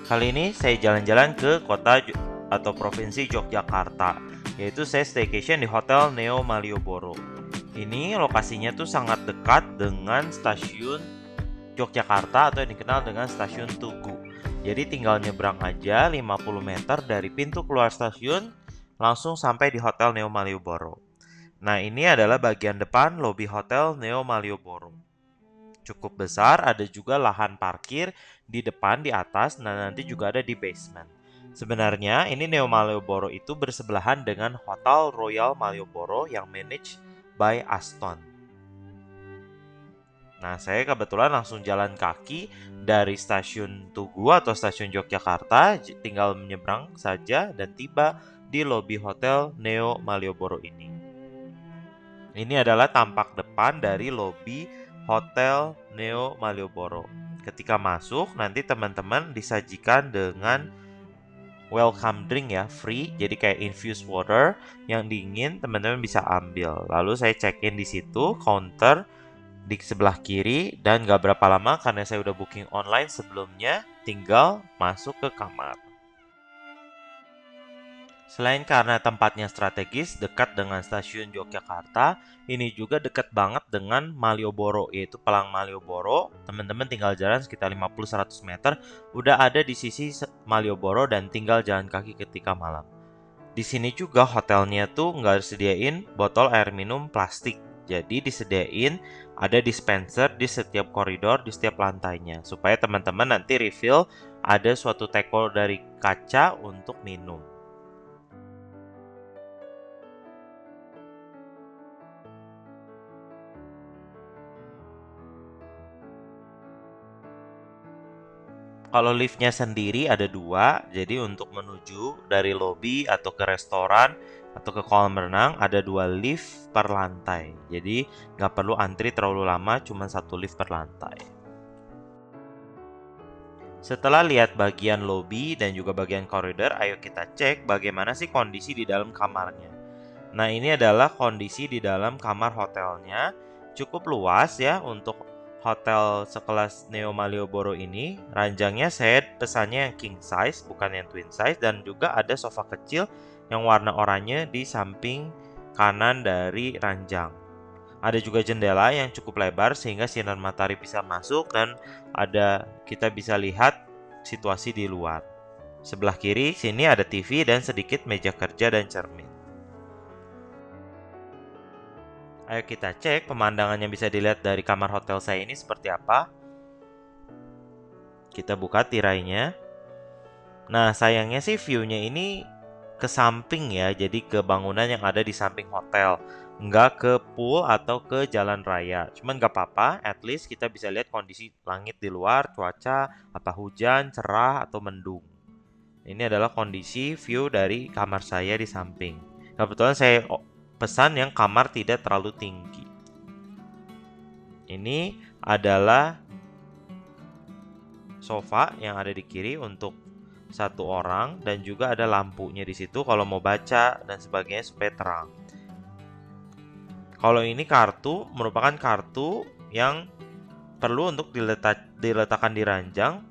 Kali ini saya jalan-jalan ke kota atau provinsi Yogyakarta, yaitu saya staycation di Hotel Neo Malioboro. Ini lokasinya tuh sangat dekat dengan stasiun Yogyakarta atau yang dikenal dengan stasiun Tugu. Jadi tinggal nyebrang aja 50 meter dari pintu keluar stasiun, langsung sampai di Hotel Neo Malioboro. Nah, ini adalah bagian depan lobi Hotel Neo Malioboro. Cukup besar, ada juga lahan parkir di depan, di atas, dan nanti juga ada di basement. Sebenarnya ini Neo Malioboro itu bersebelahan dengan Hotel Royal Malioboro yang managed by Aston. Nah, saya kebetulan langsung jalan kaki dari stasiun Tugu atau stasiun Yogyakarta, tinggal menyeberang saja dan tiba di lobi Hotel Neo Malioboro ini. Ini adalah tampak depan dari lobi Hotel Neo Malioboro. Ketika masuk, nanti teman-teman disajikan dengan welcome drink ya, free. Jadi kayak infused water yang dingin, teman-teman bisa ambil. Lalu saya check-in di situ, counter di sebelah kiri, dan gak berapa lama karena saya udah booking online sebelumnya, tinggal masuk ke kamar. Selain karena tempatnya strategis dekat dengan stasiun Yogyakarta, ini juga dekat banget dengan Malioboro, yaitu Palang Malioboro. Teman-teman tinggal jalan sekitar 50-100 meter, udah ada di sisi Malioboro dan tinggal jalan kaki ketika malam. Di sini juga hotelnya tuh nggak sediain botol air minum plastik. Jadi disediain ada dispenser di setiap koridor, di setiap lantainya. Supaya teman-teman nanti refill ada suatu teko dari kaca untuk minum. Kalau liftnya sendiri ada dua, jadi untuk menuju dari lobi atau ke restoran atau ke kolam renang ada 2 lift per lantai. Jadi nggak perlu antri terlalu lama, cuma 1 lift per lantai. Setelah lihat bagian lobi dan juga bagian koridor, ayo kita cek bagaimana sih kondisi di dalam kamarnya. Nah, ini adalah kondisi di dalam kamar hotelnya. Cukup luas ya untuk hotel sekelas Neo Malioboro ini. Ranjangnya saya pesannya yang king size, bukan yang twin size. Dan juga ada sofa kecil yang warna oranye di samping kanan dari ranjang. Ada juga jendela yang cukup lebar sehingga sinar matahari bisa masuk dan kita bisa lihat situasi di luar. Sebelah kiri sini ada TV dan sedikit meja kerja dan cermin. Ayo kita cek pemandangan yang bisa dilihat dari kamar hotel saya ini seperti apa. Kita buka tirainya. Nah, sayangnya sih view-nya ini ke samping ya, jadi ke bangunan yang ada di samping hotel. Nggak ke pool atau ke jalan raya. Cuman nggak apa-apa, at least kita bisa lihat kondisi langit di luar, cuaca, apa hujan, cerah, atau mendung. Ini adalah kondisi view dari kamar saya di samping. Kebetulan saya pesan yang kamar tidak terlalu tinggi. Ini adalah sofa yang ada di kiri untuk 1 orang dan juga ada lampunya di situ kalau mau baca dan sebagainya supaya terang. Kalau ini kartu merupakan kartu yang perlu untuk diletakkan di ranjang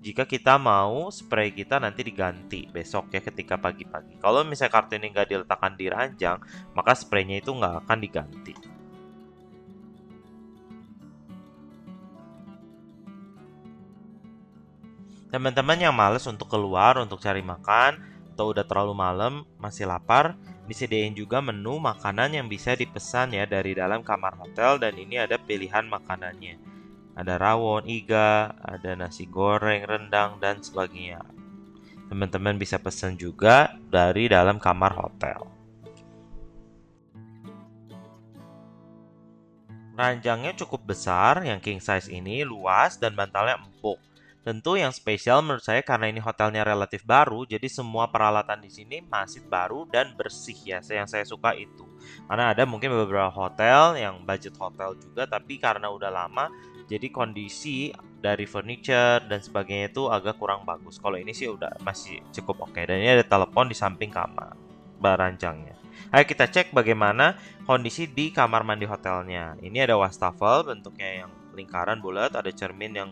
jika kita mau spray kita nanti diganti besok ya ketika pagi-pagi. Kalau misalnya kartu ini nggak diletakkan di ranjang, maka spraynya itu nggak akan diganti. Teman-teman yang males untuk keluar untuk cari makan atau udah terlalu malam masih lapar, disediain juga menu makanan yang bisa dipesan ya dari dalam kamar hotel dan ini ada pilihan makanannya. Ada rawon, iga, ada nasi goreng, rendang, dan sebagainya. Teman-teman bisa pesan juga dari dalam kamar hotel. Ranjangnya cukup besar, yang king size ini luas dan bantalnya empuk. Tentu yang spesial menurut saya karena ini hotelnya relatif baru, jadi semua peralatan di sini masih baru dan bersih ya. Yang saya suka itu. Karena ada mungkin beberapa hotel yang budget hotel juga, tapi karena udah lama, jadi kondisi dari furniture dan sebagainya itu agak kurang bagus. Kalau ini sih udah masih cukup oke. Dan ini ada telepon di samping kamar ranjangnya. Ayo kita cek bagaimana kondisi di kamar mandi hotelnya. Ini ada wastafel bentuknya yang lingkaran bulat, ada cermin yang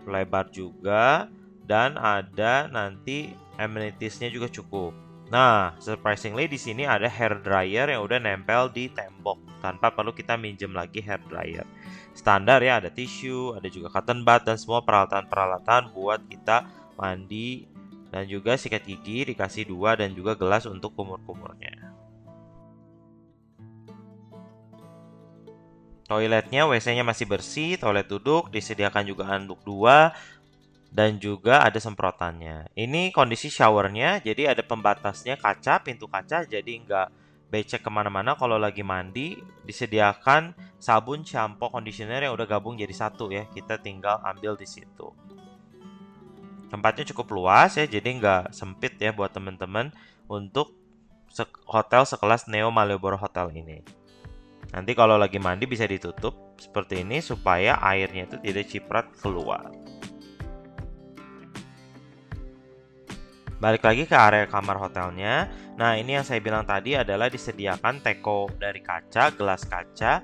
lebar juga dan ada nanti amenities-nya juga cukup. Nah, surprisingly di sini ada hair dryer yang udah nempel di tembok tanpa perlu kita minjem lagi hair dryer. Standar ya, ada tisu, ada juga cotton bud dan semua peralatan-peralatan buat kita mandi, dan juga sikat gigi dikasih 2 dan juga gelas untuk kumur-kumurnya. Toiletnya, WC-nya masih bersih, toilet duduk, disediakan juga handuk 2, dan juga ada semprotannya. Ini kondisi showernya, jadi ada pembatasnya kaca, pintu kaca, jadi nggak becek kemana-mana kalau lagi mandi. Disediakan sabun, shampoo, conditioner yang udah gabung jadi satu ya, kita tinggal ambil di situ. Tempatnya cukup luas ya, jadi nggak sempit ya buat teman-teman untuk hotel sekelas Neo Malioboro Hotel ini. Nanti kalau lagi mandi bisa ditutup seperti ini supaya airnya itu tidak ciprat keluar. Balik lagi ke area kamar hotelnya. Nah, ini yang saya bilang tadi adalah disediakan teko dari kaca, gelas kaca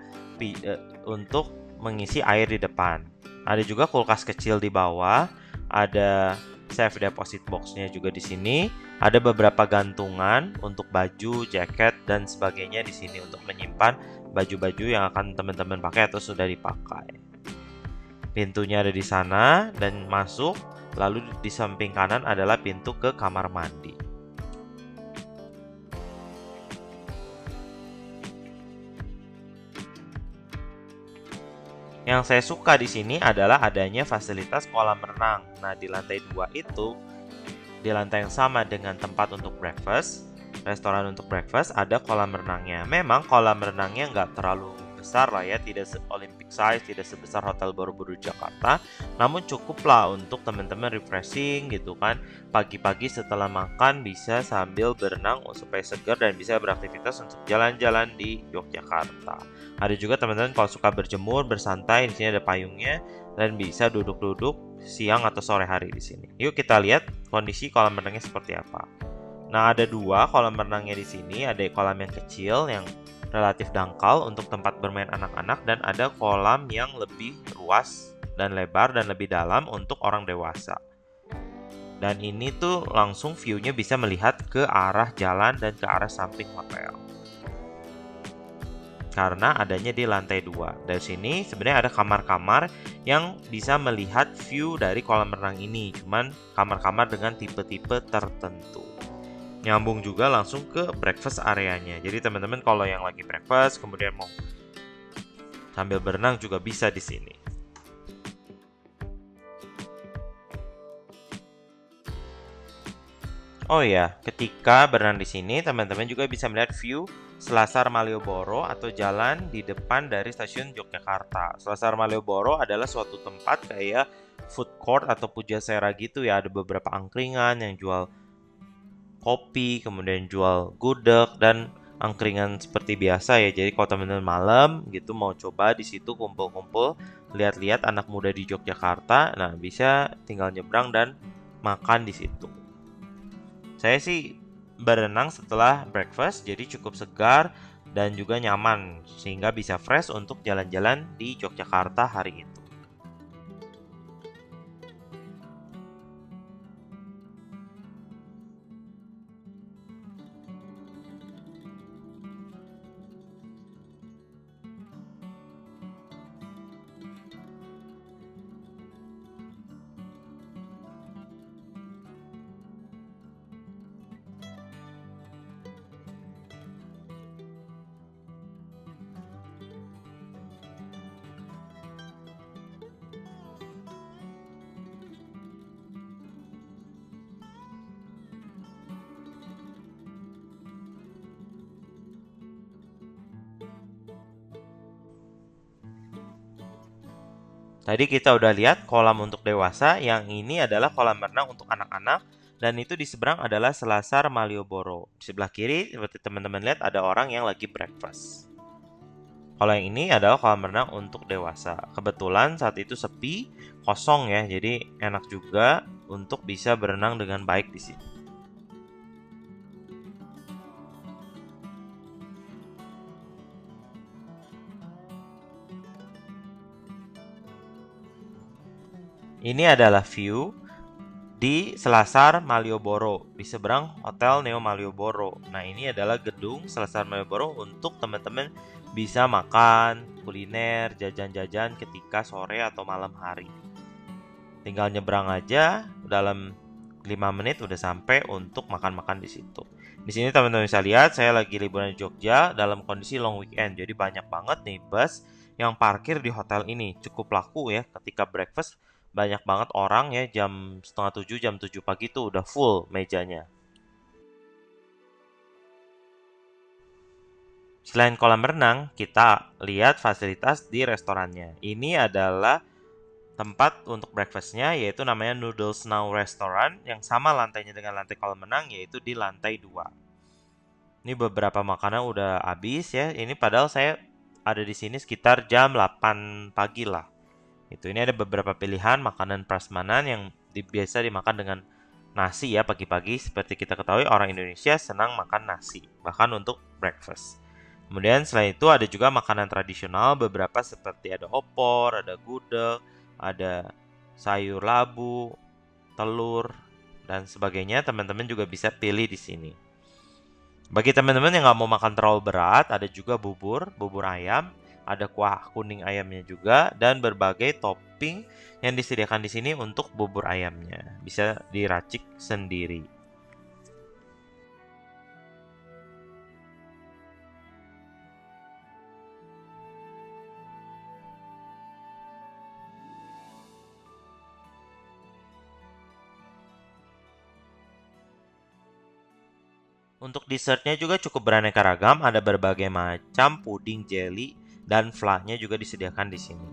untuk mengisi air di depan. Ada juga kulkas kecil di bawah, ada safe deposit box-nya juga di sini. Ada beberapa gantungan untuk baju, jaket, dan sebagainya di sini untuk menyimpan baju-baju yang akan teman-teman pakai atau sudah dipakai. Pintunya ada di sana dan masuk, lalu di samping kanan adalah pintu ke kamar mandi. Yang saya suka di sini adalah adanya fasilitas kolam renang. Nah, di lantai 2 itu, di lantai yang sama dengan tempat untuk breakfast, restoran untuk breakfast, ada kolam renangnya. Memang kolam renangnya nggak terlalu besar lah ya, tidak Olympic size, tidak sebesar Hotel Borobudur Jakarta, namun cukuplah untuk teman-teman refreshing gitu kan. Pagi-pagi setelah makan bisa sambil berenang supaya segar dan bisa beraktivitas untuk jalan-jalan di Yogyakarta. Ada juga teman-teman kalau suka berjemur, bersantai, di sini ada payungnya dan bisa duduk-duduk siang atau sore hari di sini. Yuk kita lihat kondisi kolam renangnya seperti apa. Nah, ada 2 kolam renangnya di sini. Ada kolam yang kecil yang relatif dangkal untuk tempat bermain anak-anak, dan ada kolam yang lebih luas dan lebar dan lebih dalam untuk orang dewasa. Dan ini tuh langsung view-nya bisa melihat ke arah jalan dan ke arah samping hotel. Karena adanya di lantai 2. Dari sini sebenarnya ada kamar-kamar yang bisa melihat view dari kolam renang ini. Cuman kamar-kamar dengan tipe-tipe tertentu. Nyambung juga langsung ke breakfast areanya. Jadi teman-teman kalau yang lagi breakfast kemudian mau sambil berenang juga bisa di sini. Oh ya, ketika berenang di sini teman-teman juga bisa melihat view Selasar Malioboro atau jalan di depan dari stasiun Yogyakarta. Selasar Malioboro adalah suatu tempat kayak food court atau pujasera gitu ya. Ada beberapa angkringan yang jual kopi, kemudian jual gudeg dan angkringan seperti biasa ya. Jadi kalau teman-teman malam gitu mau coba di situ kumpul-kumpul, lihat-lihat anak muda di Yogyakarta, nah bisa tinggal nyebrang dan makan di situ. Saya sih berenang setelah breakfast, jadi cukup segar dan juga nyaman sehingga bisa fresh untuk jalan-jalan di Yogyakarta hari itu. Tadi kita udah lihat kolam untuk dewasa, yang ini adalah kolam renang untuk anak-anak, dan itu di seberang adalah Selasar Malioboro. Di sebelah kiri, seperti teman-teman lihat, ada orang yang lagi breakfast. Kalau yang ini adalah kolam renang untuk dewasa. Kebetulan saat itu sepi, kosong ya, jadi enak juga untuk bisa berenang dengan baik di sini. Ini adalah view di Selasar Malioboro, di seberang Hotel Neo Malioboro. Nah, ini adalah gedung Selasar Malioboro untuk teman-teman bisa makan, kuliner, jajan-jajan ketika sore atau malam hari. Tinggal nyebrang aja, dalam 5 menit udah sampai untuk makan-makan di situ. Di sini teman-teman bisa lihat saya lagi liburan di Jogja dalam kondisi long weekend. Jadi banyak banget nih bus yang parkir di hotel ini. Cukup laku ya ketika breakfast. Banyak banget orang ya jam setengah 7, jam 7 pagi tuh udah full mejanya. Selain kolam renang, kita lihat fasilitas di restorannya. Ini adalah tempat untuk breakfastnya, yaitu namanya Noodles Now Restaurant yang sama lantainya dengan lantai kolam renang, yaitu di lantai 2. Ini beberapa makanan udah habis ya. Ini padahal saya ada di sini sekitar jam 8 pagi lah. Ini ada beberapa pilihan makanan prasmanan yang biasa dimakan dengan nasi ya pagi-pagi. Seperti kita ketahui orang Indonesia senang makan nasi, bahkan untuk breakfast. Kemudian selain itu ada juga makanan tradisional beberapa seperti ada opor, ada gudeg, ada sayur labu, telur, dan sebagainya. Teman-teman juga bisa pilih di sini. Bagi teman-teman yang nggak mau makan terlalu berat, ada juga bubur ayam, ada kuah kuning ayamnya juga, dan berbagai topping yang disediakan di sini untuk bubur ayamnya. Bisa diracik sendiri. Untuk dessertnya juga cukup beraneka ragam, ada berbagai macam puding, jelly, dan flan-nya juga disediakan di sini.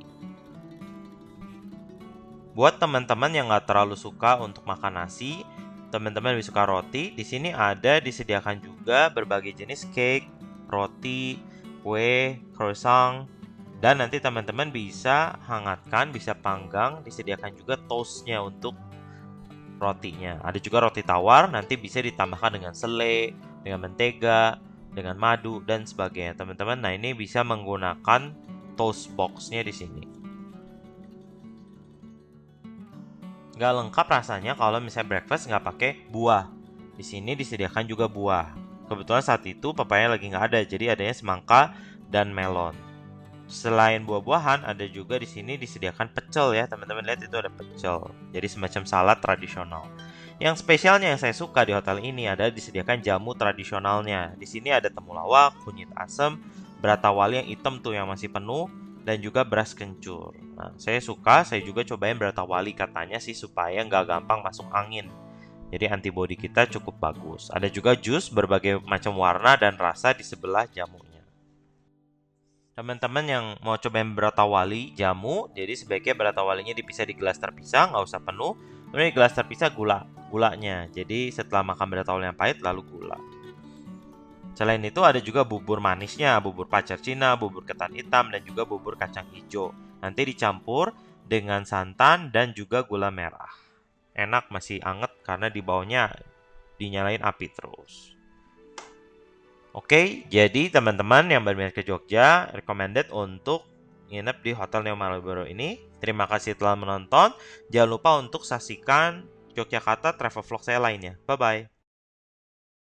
Buat teman-teman yang nggak terlalu suka untuk makan nasi, teman-teman lebih suka roti, di sini ada disediakan juga berbagai jenis cake, roti, kue, croissant, dan nanti teman-teman bisa hangatkan, bisa panggang, disediakan juga toastnya untuk rotinya. Ada juga roti tawar, nanti bisa ditambahkan dengan selai, dengan mentega, dengan madu, dan sebagainya. Teman-teman, nah ini bisa menggunakan toast box-nya di sini. Nggak lengkap rasanya kalau misalnya breakfast nggak pakai buah. Di sini disediakan juga buah. Kebetulan saat itu papaya lagi nggak ada, jadi adanya semangka dan melon. Selain buah-buahan, ada juga di sini disediakan pecel ya, teman-teman lihat itu ada pecel. Jadi semacam salad tradisional. Yang spesialnya yang saya suka di hotel ini adalah disediakan jamu tradisionalnya. Di sini ada temulawak, kunyit asem, beratawali yang hitam tuh yang masih penuh, dan juga beras kencur. Nah, saya juga cobain beratawali katanya sih supaya nggak gampang masuk angin. Jadi antibodi kita cukup bagus. Ada juga jus berbagai macam warna dan rasa di sebelah jamunya. Teman-teman yang mau cobain beratawali jamu, jadi sebaiknya beratawalinya dipisah di gelas terpisah, nggak usah penuh. Kemudian di gelas terpisah gulanya. Jadi setelah makan beratawali yang pahit, lalu gula. Selain itu ada juga bubur manisnya, bubur pacar Cina, bubur ketan hitam, dan juga bubur kacang hijau. Nanti dicampur dengan santan dan juga gula merah. Enak, masih anget karena di bawahnya dinyalain api terus. Oke, jadi teman-teman yang berminat ke Jogja, recommended untuk nginep di Hotel Neo Malioboro ini. Terima kasih telah menonton. Jangan lupa untuk saksikan Yogyakarta travel vlog saya lainnya. Bye-bye.